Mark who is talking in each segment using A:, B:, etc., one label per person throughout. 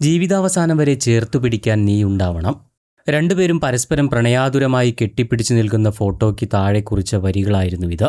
A: ജീവിതാവസാനം വരെ ചേർത്തു പിടിക്കാൻ നീ ഉണ്ടാവണം. രണ്ടുപേരും പരസ്പരം പ്രണയാതുരമായി കെട്ടിപ്പിടിച്ചു നിൽക്കുന്ന ഫോട്ടോയ്ക്ക് താഴെ കുറിച്ച വരികളായിരുന്നു ഇത്.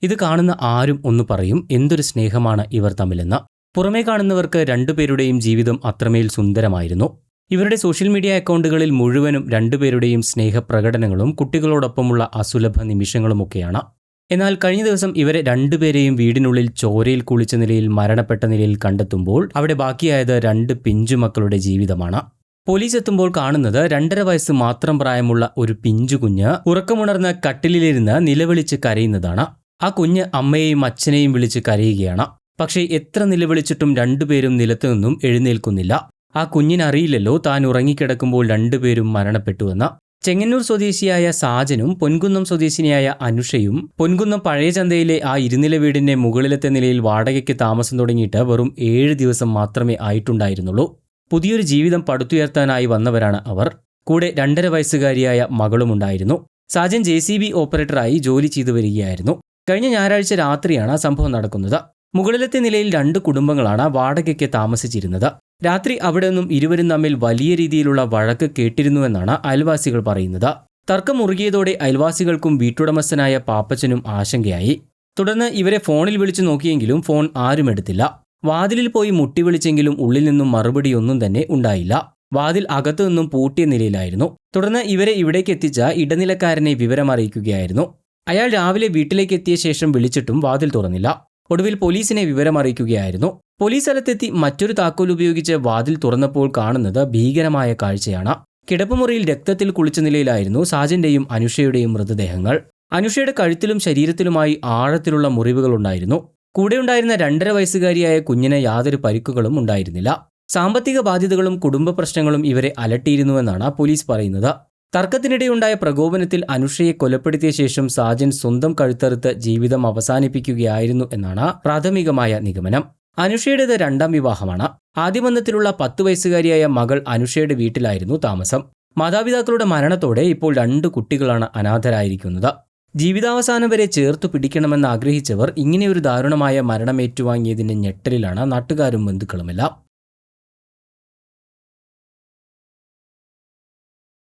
A: ഇത് കാണുന്ന ആരും ഒന്ന് പറയും, എന്തൊരു സ്നേഹമാണ് ഇവർ തമ്മിലെന്ന്. പുറമേ കാണുന്നവർക്ക് രണ്ടുപേരുടെയും ജീവിതം അത്രമേൽ സുന്ദരമായിരുന്നു. ഇവരുടെ സോഷ്യൽ മീഡിയ അക്കൗണ്ടുകളിൽ മുഴുവനും രണ്ടുപേരുടെയും സ്നേഹപ്രകടനങ്ങളും കുട്ടികളോടൊപ്പമുള്ള അസുലഭ നിമിഷങ്ങളുമൊക്കെയാണ്. എന്നാൽ കഴിഞ്ഞ ദിവസം ഇവരെ രണ്ടുപേരെയും വീടിനുള്ളിൽ ചോരയിൽ കുളിച്ച നിലയിൽ മരണപ്പെട്ട നിലയിൽ കണ്ടെത്തുമ്പോൾ അവിടെ ബാക്കിയായത് 2 പിഞ്ചുമക്കളുടെ ജീവിതമാണ്. പോലീസ് എത്തുമ്പോൾ കാണുന്നത് 2.5 വയസ്സ് മാത്രം പ്രായമുള്ള ഒരു പിഞ്ചുകുഞ്ഞ് ഉറക്കമുണർന്ന് കട്ടിലിലിരുന്ന് നിലവിളിച്ച് കരയുന്നതാണ്. ആ കുഞ്ഞ് അമ്മയെയും അച്ഛനെയും വിളിച്ച് കരയുകയാണ്. പക്ഷേ എത്ര നിലവിളിച്ചിട്ടും രണ്ടുപേരും നിലത്തു നിന്നും എഴുന്നേൽക്കുന്നില്ല. ആ കുഞ്ഞിനറിയില്ലല്ലോ താൻ ഉറങ്ങിക്കിടക്കുമ്പോൾ രണ്ടുപേരും മരണപ്പെട്ടുവെന്ന്. ചെങ്ങന്നൂർ സ്വദേശിയായ സാജനും പൊൻകുന്നം സ്വദേശിനിയായ അനുഷയും പൊൻകുന്നം പഴയ ചന്തയിലെ ആ ഇരുനില വീടിന്റെ മുകളിലത്തെ നിലയിൽ വാടകയ്ക്ക് താമസം തുടങ്ങിയിട്ട് വെറും 7 ദിവസം മാത്രമേ ആയിട്ടുണ്ടായിരുന്നുള്ളൂ. പുതിയൊരു ജീവിതം പടുത്തുയർത്താനായി വന്നവരാണ് അവർ. കൂടെ 2.5 വയസ്സുകാരിയായ മകളുമുണ്ടായിരുന്നു. സാജൻ JCB ഓപ്പറേറ്ററായി ജോലി ചെയ്തു വരികയായിരുന്നു. കഴിഞ്ഞ ഞായറാഴ്ച രാത്രിയാണ് സംഭവം നടക്കുന്നത്. മുകളിലത്തെ നിലയിൽ 2 കുടുംബങ്ങളാണ് വാടകയ്ക്ക് താമസിച്ചിരുന്നത്. രാത്രി അവിടെ നിന്നും ഇരുവരും തമ്മിൽ വലിയ രീതിയിലുള്ള വഴക്ക് കേട്ടിരുന്നുവെന്നാണ് അയൽവാസികൾ പറയുന്നത്. തർക്കം മുറുകിയതോടെ അയൽവാസികൾക്കും വീട്ടുടമസ്ഥനായ പാപ്പച്ചനും ആശങ്കയായി. തുടർന്ന് ഇവരെ ഫോണിൽ വിളിച്ചു നോക്കിയെങ്കിലും ഫോൺ ആരും എടുത്തില്ല. വാതിലിൽ പോയി മുട്ടി വിളിച്ചെങ്കിലും ഉള്ളിൽ നിന്നും മറുപടിയൊന്നും തന്നെ ഉണ്ടായില്ല. വാതിൽ അകത്തു നിന്നും പൂട്ടിയ നിലയിലായിരുന്നു. തുടർന്ന് ഇവരെ ഇവിടേക്ക് എത്തിച്ച ഇടനിലക്കാരനെ വിവരമറിയിക്കുകയായിരുന്നു. അയാൾ രാവിലെ വീട്ടിലേക്ക് എത്തിയ ശേഷം വിളിച്ചിട്ടും വാതിൽ തുറന്നില്ല. ഒടുവിൽ പോലീസിനെ വിവരമറിയിക്കുകയായിരുന്നു. പോലീസ് സ്ഥലത്തെത്തി മറ്റൊരു താക്കോൽ ഉപയോഗിച്ച് വാതിൽ തുറന്നപ്പോൾ കാണുന്നത് ഭീകരമായ കാഴ്ചയാണ്. കിടപ്പുമുറിയിൽ രക്തത്തിൽ കുളിച്ച നിലയിലായിരുന്നു സാജന്റെയും അനുഷയുടെയും മൃതദേഹങ്ങൾ. അനുഷയുടെ കഴുത്തിലും ശരീരത്തിലുമായി ആഴത്തിലുള്ള മുറിവുകളുണ്ടായിരുന്നു. കൂടെയുണ്ടായിരുന്ന 2.5 വയസ്സുകാരിയായ കുഞ്ഞിന് യാതൊരു പരിക്കുകളും ഉണ്ടായിരുന്നില്ല. സാമ്പത്തിക ബാധ്യതകളും കുടുംബ പ്രശ്നങ്ങളും ഇവരെ അലട്ടിയിരുന്നുവെന്നാണ് പോലീസ് പറയുന്നത്. തർക്കത്തിനിടെയുണ്ടായ പ്രകോപനത്തിൽ അനുഷയെ കൊലപ്പെടുത്തിയ ശേഷം സാജൻ സ്വന്തം കഴുത്തറുത്ത് ജീവിതം അവസാനിപ്പിക്കുകയായിരുന്നു എന്നാണ് പ്രാഥമികമായ നിഗമനം. അനുഷയുടേത് 2ാം വിവാഹമാണ്. ആദ്യ ബന്ധത്തിലുള്ള 10 വയസ്സുകാരിയായ മകൾ അനുഷയുടെ വീട്ടിലായിരുന്നു താമസം. മാതാപിതാക്കളുടെ മരണത്തോടെ ഇപ്പോൾ 2 കുട്ടികളാണ് അനാഥരായിരിക്കുന്നത്. ജീവിതാവസാനം വരെ ചേർത്തു പിടിക്കണമെന്ന് ആഗ്രഹിച്ചവർ ഇങ്ങനെയൊരു ദാരുണമായ മരണം ഏറ്റുവാങ്ങിയതിന്റെ ഞെട്ടലിലാണ് നാട്ടുകാരും ബന്ധുക്കളുമെല്ലാം.